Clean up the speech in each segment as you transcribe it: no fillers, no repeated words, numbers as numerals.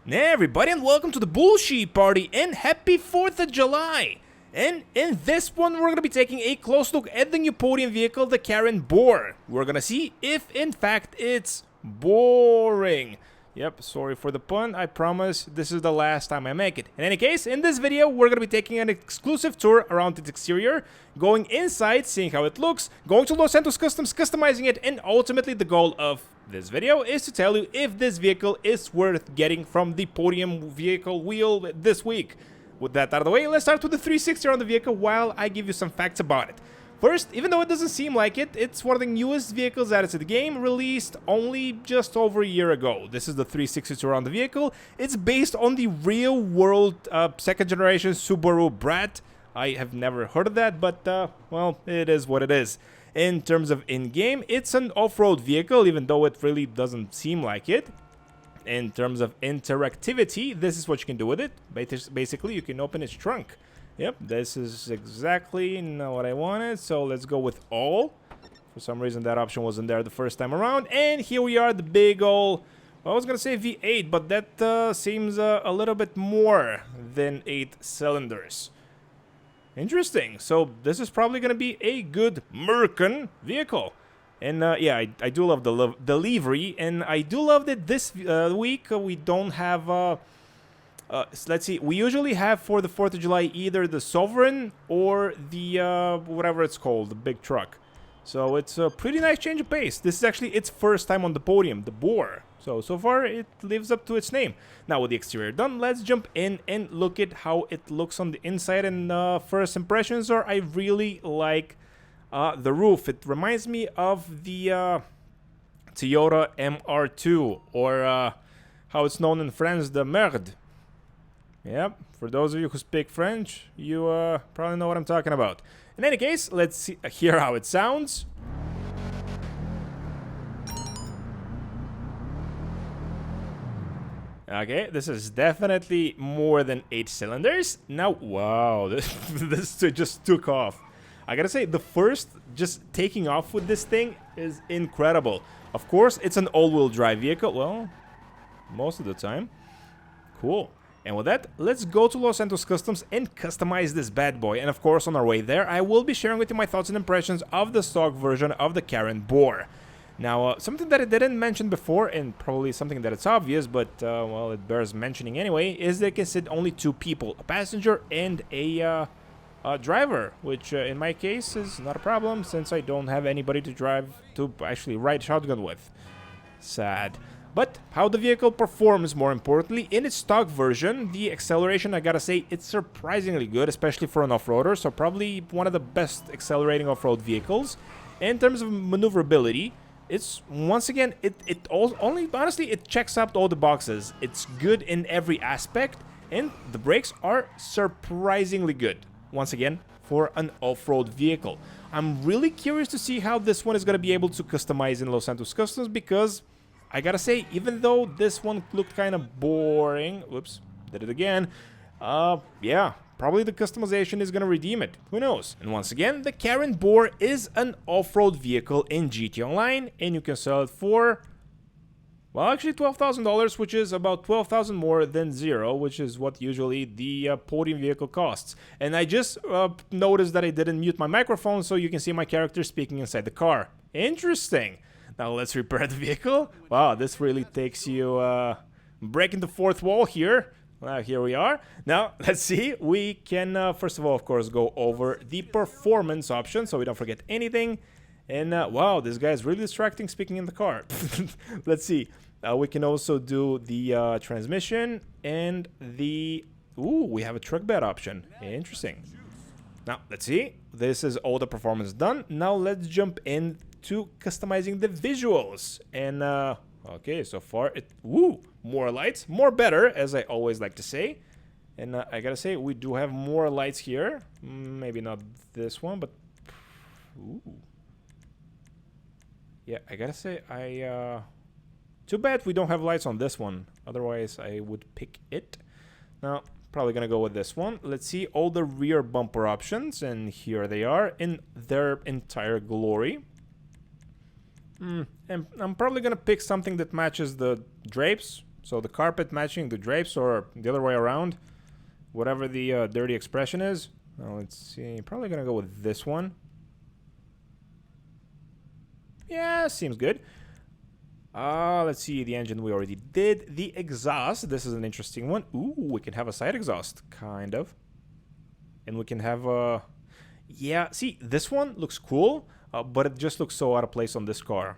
Hey everybody, and welcome to the Bullshit Party and happy 4th of July! And in this one we're gonna be taking a close look at the new Podium vehicle, the Karin Boor. We're gonna see if in fact it's boring. Yep, sorry for the pun, I promise this is the last time I make it. In any case, in this video we're gonna be taking an exclusive tour around its exterior, going inside, seeing how it looks, going to Los Santos Customs, customizing it, and ultimately the goal of this video is to tell you if this vehicle is worth getting from the Podium vehicle wheel this week. With that out of the way, let's start with the 360 on the vehicle while I give you some facts about it. First, even though it doesn't seem like it, it's one of the newest vehicles added to the game, released only just over a year ago. This is the 360 on the vehicle. It's based on the real-world second generation Subaru Brat. I have never heard of that, but well, it is what it is. In terms of in-game, it's an off-road vehicle, even though it really doesn't seem like it. In terms of interactivity, this is what you can do with it. Basically, you can open its trunk. Yep, this is exactly not what I wanted, so let's go with all. For some reason, that option wasn't there the first time around. And here we are, the big ol'... I was gonna say V8, but that seems a little bit more than 8 cylinders. Interesting. So this is probably going to be a good American vehicle. And yeah, I do love the livery. And I do love that this week we don't have... let's see. We usually have for the 4th of July either the Sovereign or the whatever it's called, the big truck. So it's a pretty nice change of pace. This is actually its first time on the Podium, the Boor. So far it lives up to its name. Now with the exterior done, let's jump in and look at how it looks on the inside. And first impressions are I really like the roof. It reminds me of the Toyota MR2, or how it's known in France, the Merde. Yep, for those of you who speak French, you probably know what I'm talking about. In any case, let's hear how it sounds. Okay, this is definitely more than 8 cylinders. Now, wow, this just took off. I gotta say, the first just taking off with this thing is incredible. Of course, it's an all-wheel drive vehicle. Well, most of the time. Cool. And with that, let's go to Los Santos Customs and customize this bad boy. And of course, on our way there, I will be sharing with you my thoughts and impressions of the stock version of the Karin Boor. Now, something that I didn't mention before, and probably something that it's obvious, but, well, it bears mentioning anyway, is that it can sit only 2 people, a passenger and a driver, which in my case is not a problem, since I don't have anybody to actually ride shotgun with. Sad. But how the vehicle performs, more importantly, in its stock version, the acceleration, I gotta say, it's surprisingly good, especially for an off-roader, so probably one of the best accelerating off-road vehicles. In terms of maneuverability, it's, once again, honestly, it checks up all the boxes. It's good in every aspect, and the brakes are surprisingly good, once again, for an off-road vehicle. I'm really curious to see how this one is going to be able to customize in Los Santos Customs, because I gotta say, even though this one looked kind of boring, whoops, did it again, yeah, probably the customization is gonna redeem it. Who knows? And once again, the Karin Boor is an off-road vehicle in GT Online, and you can sell it for, well, actually $12,000, which is about $12,000 more than 0, which is what usually the Podium vehicle costs. And I just noticed that I didn't mute my microphone, so you can see my character speaking inside the car. Interesting. Now let's repair the vehicle. Wow, this really takes you breaking the 4th wall here. Here we are. Now, let's see. We can, first of all, of course, go over the performance option so we don't forget anything. And, wow, this guy is really distracting speaking in the car. Let's see. We can also do the transmission and the... Ooh, we have a truck bed option. Interesting. Now, let's see. This is all the performance done. Now, let's jump in to customizing the visuals. And, okay, so far, more lights, more better, as I always like to say. And I gotta say, we do have more lights here. Maybe not this one, but... Ooh. Yeah, I gotta say, too bad we don't have lights on this one. Otherwise, I would pick it. Now, probably gonna go with this one. Let's see all the rear bumper options, and here they are in their entire glory. And I'm probably gonna pick something that matches the drapes. So the carpet matching the drapes, or the other way around, whatever the dirty expression is. Now let's see, probably gonna go with this one. Yeah, seems good. Let's see, the engine we already did. The exhaust, this is an interesting one. Ooh, we can have a side exhaust, kind of. And we can have a... Yeah, see, this one looks cool, but it just looks so out of place on this car.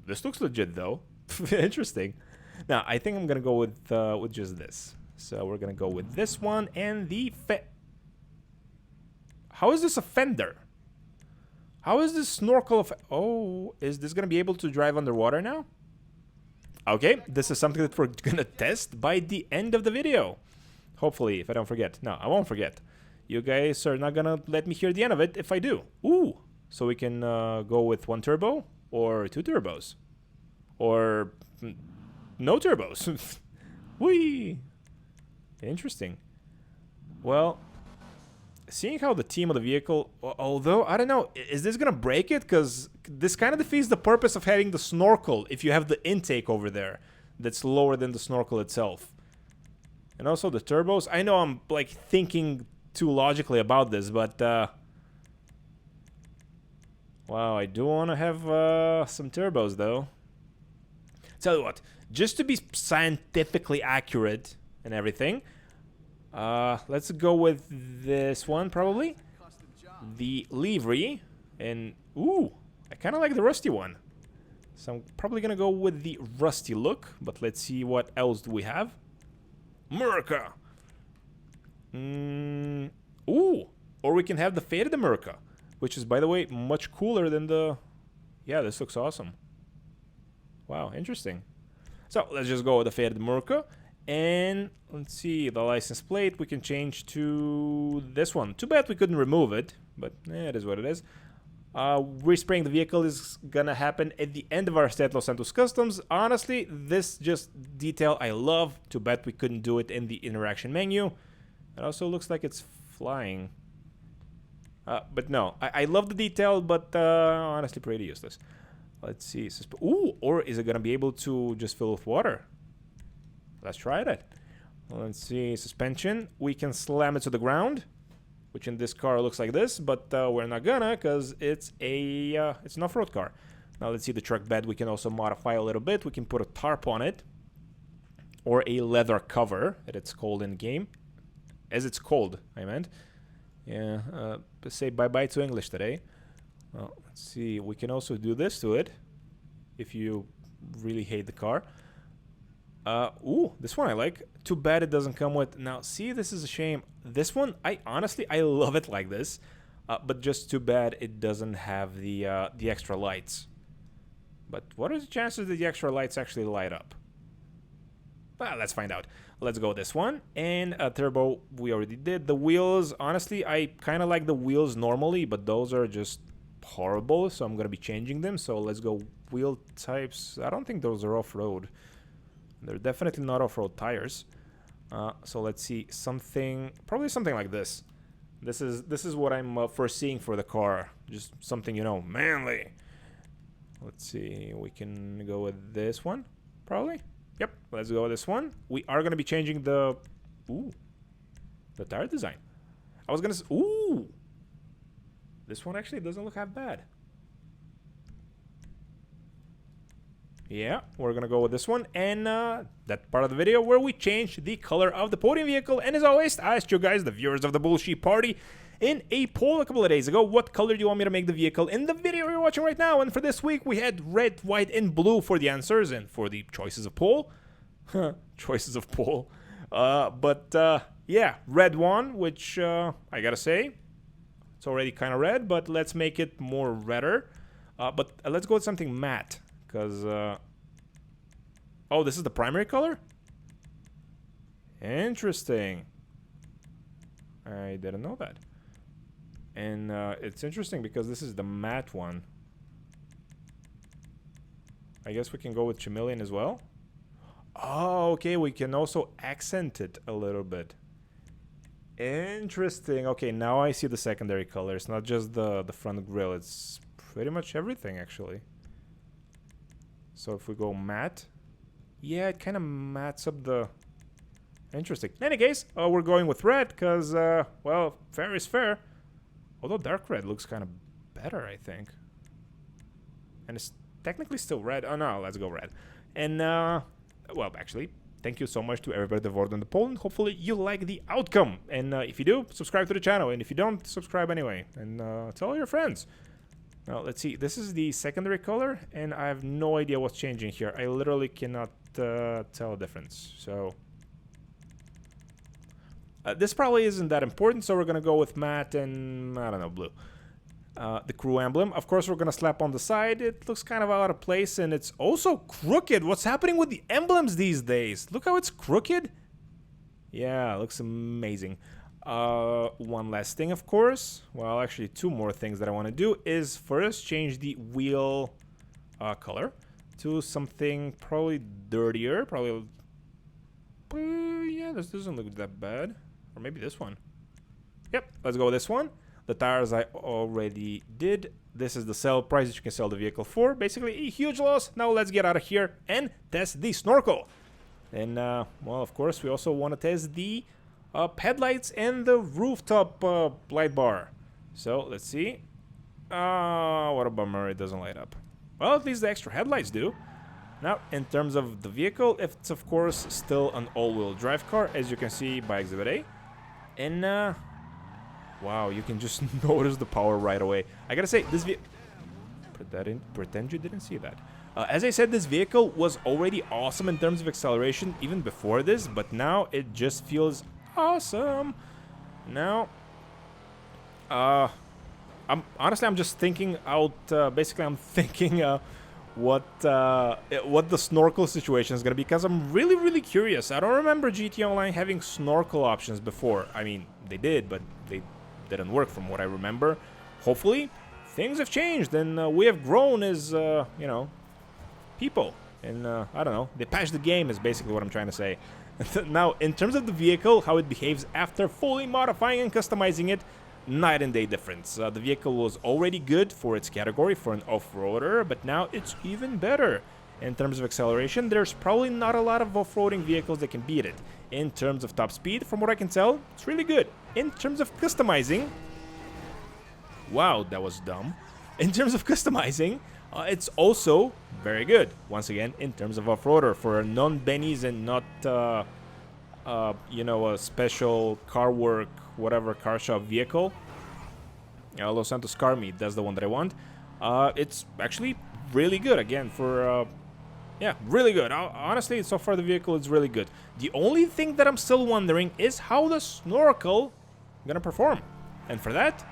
This looks legit, though. Interesting. Now, I think I'm gonna go with just this. So we're gonna go with this one and the How is this a fender? How is this snorkel Oh, is this gonna be able to drive underwater now? Okay, this is something that we're gonna test by the end of the video. Hopefully, if I don't forget. No, I won't forget. You guys are not gonna let me hear the end of it if I do. Ooh, so we can go with 1 turbo or 2 turbos. Or no turbos. Whee! Interesting. Well, seeing how the team of the vehicle, although I don't know, is this gonna break it? Because this kind of defeats the purpose of having the snorkel if you have the intake over there that's lower than the snorkel itself. And also the turbos. I know I'm like thinking too logically about this, but wow, I do want to have some turbos though. Tell you what, just to be scientifically accurate and everything, let's go with this one probably. The Livery, and ooh, I kind of like the rusty one. So I'm probably gonna go with the rusty look, but let's see what else do we have. America. Ooh, or we can have the faded America, which is, by the way, much cooler than the... Yeah, this looks awesome. Wow, interesting. So let's just go with the faded America, and let's see, the license plate we can change to this one. Too bad we couldn't remove it, but it is what it is. Respraying the vehicle is gonna happen at the end of our stay at Los Santos Customs. Honestly, this just detail I love. Too bad we couldn't do it in the interaction menu. It also looks like it's flying. But no, I love the detail, but honestly pretty useless. Let's see. Ooh, or is it gonna be able to just fill with water? Let's try that. Let's see, suspension. We can slam it to the ground, which in this car looks like this, but we're not gonna, because it's an off-road car. Now let's see the truck bed. We can also modify a little bit. We can put a tarp on it, or a leather cover, that it's called in game. As it's called, I meant. Yeah, say bye-bye to English today. Well, let's see. We can also do this to it, if you really hate the car. Ooh, this one I like. Too bad it doesn't come with... Now, see, this is a shame. This one, I love it like this. But just too bad it doesn't have the extra lights. But what are the chances that the extra lights actually light up? Well, let's find out. Let's go this one. And turbo, we already did. The wheels, honestly, I kind of like the wheels normally, but those are just horrible, so I'm going to be changing them. So let's go wheel types. I don't think those are off-road. They're definitely not off-road tires. So let's see, probably something like this. This is what I'm foreseeing for the car. Just something, you know, manly. Let's see, we can go with this one, probably. Yep, let's go with this one. We are going to be changing the tire design. I was going to say, ooh, this one actually doesn't look half bad. Yeah, we're gonna go with this one, and that part of the video where we change the color of the podium vehicle. And as always, I asked you guys, the viewers of the Bullshit Party, in a poll a couple of days ago, what color do you want me to make the vehicle in the video you're watching right now. And for this week, we had red, white, and blue for the answers, and for the choices of poll. Choices of poll. Yeah, red one, which I gotta say, it's already kind of red, but let's make it more redder. But let's go with something matte. Because, oh, this is the primary color? Interesting. I didn't know that. And it's interesting because this is the matte one. I guess we can go with chameleon as well. Oh, okay, we can also accent it a little bit. Interesting. Okay, now I see the secondary color. It's not just the front grille. It's pretty much everything, actually. So if we go matte, Yeah, it kind of mats up the... Interesting. In any case, we're going with red because, well, fair is fair. Although dark red looks kind of better, I think. And it's technically still red. Oh, no, let's go red. And, well, actually, thank you so much to everybody that voted on the poll. And hopefully you like the outcome. And if you do, subscribe to the channel. And if you don't, subscribe anyway. And tell your friends. Now, let's see. This is the secondary color. And I have no idea what's changing here. I literally cannot tell a difference. So... this probably isn't that important, so we're going to go with matte and, I don't know, blue. The crew emblem, of course, we're going to slap on the side. It looks kind of out of place, and it's also crooked. What's happening with the emblems these days? Look how it's crooked. Yeah, it looks amazing. One last thing, of course. Well, actually, two more things that I want to do is first change the wheel color to something probably dirtier. Probably, yeah, this doesn't look that bad. Or maybe this one. Yep, let's go with this one. The tires I already did. This is the sell price that you can sell the vehicle for. Basically, a huge loss. Now let's get out of here and test the snorkel. And, well, of course, we also want to test the headlights and the rooftop light bar. So, let's see. What a bummer, it doesn't light up. Well, at least the extra headlights do. Now, in terms of the vehicle, it's, of course, still an all-wheel drive car, as you can see by Exhibit A. And, wow, you can just notice the power right away. I gotta say, this vehicle... Put that in. Pretend you didn't see that. As I said, this vehicle was already awesome in terms of acceleration even before this, but now it just feels awesome. Now, I'm just thinking out... basically, I'm thinking... what the snorkel situation is gonna be, because I'm really curious. I don't remember GT Online having snorkel options before. I mean, they did, but they didn't work from what I remember. Hopefully, things have changed and we have grown as, you know, people. And, I don't know, they patched the game is basically what I'm trying to say. Now, in terms of the vehicle, how it behaves after fully modifying and customizing it, night and day difference. The vehicle was already good for its category for an off-roader, but now it's even better. In terms of acceleration, there's probably not a lot of off-roading vehicles that can beat it. In terms of top speed, from what I can tell, it's really good. In terms of customizing... Wow, that was dumb. In terms of customizing, it's also very good. Once again, in terms of off-roader, for non-bennies and not, you know, a special car work, whatever car shop vehicle. Los Santos car meet, that's the one that I want. It's actually really good again for yeah, really good. Honestly, so far the vehicle is really good. The only thing that I'm still wondering is how the snorkel gonna perform. And for that,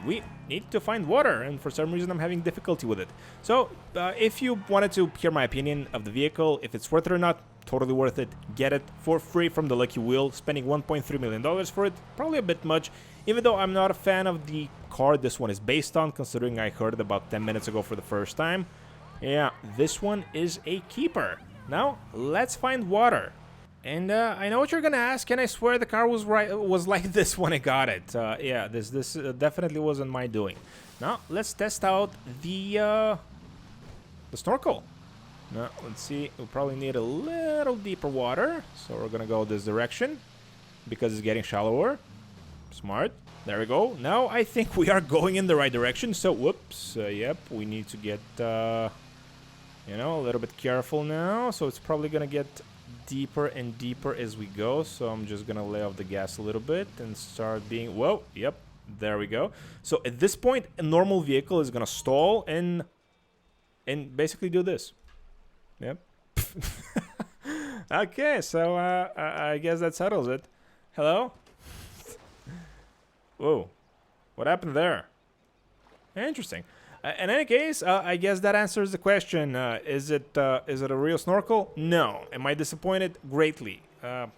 we need to find water, and for some reason I'm having difficulty with it. So, if you wanted to hear my opinion of the vehicle, if it's worth it or not, totally worth it. Get it for free from the Lucky Wheel. Spending $1.3 million for it, probably a bit much. Even though I'm not a fan of the car this one is based on, considering I heard it about 10 minutes ago for the first time. Yeah, this one is a keeper. Now, let's find water. And I know what you're gonna ask, and I swear the car was like this when I got it. Yeah, this definitely wasn't my doing. Now, let's test out the snorkel. Now, let's see, we'll probably need a little deeper water. So we're gonna go this direction, because it's getting shallower. Smart. There we go. Now, I think we are going in the right direction. So, whoops, yep, we need to get, you know, a little bit careful now. So it's probably gonna get deeper and deeper as we go. So I'm just gonna lay off the gas a little bit and start being... Whoa, yep, there we go. So at this point, a normal vehicle is gonna stall and basically do this. Yep. Okay, so I guess that settles it. Hello? Whoa, what happened there? Interesting. In any case, I guess that answers the question. Is it a real snorkel? No. Am I disappointed? Greatly. Oh,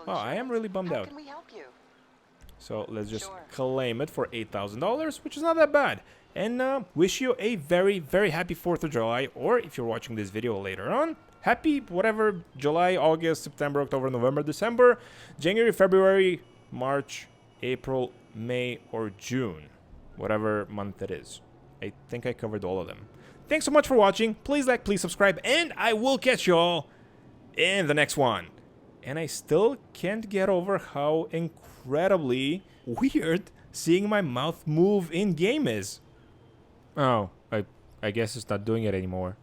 I am really bummed out. So let's just claim it for $8,000, which is not that bad. And wish you a very, very happy 4th of July, or if you're watching this video later on, happy whatever July, August, September, October, November, December, January, February, March, April, May, or June. Whatever month it is. I think I covered all of them. Thanks so much for watching. Please like, please subscribe, and I will catch you all in the next one. And I still can't get over how incredibly weird seeing my mouth move in game is. Oh, I guess it's not doing it anymore.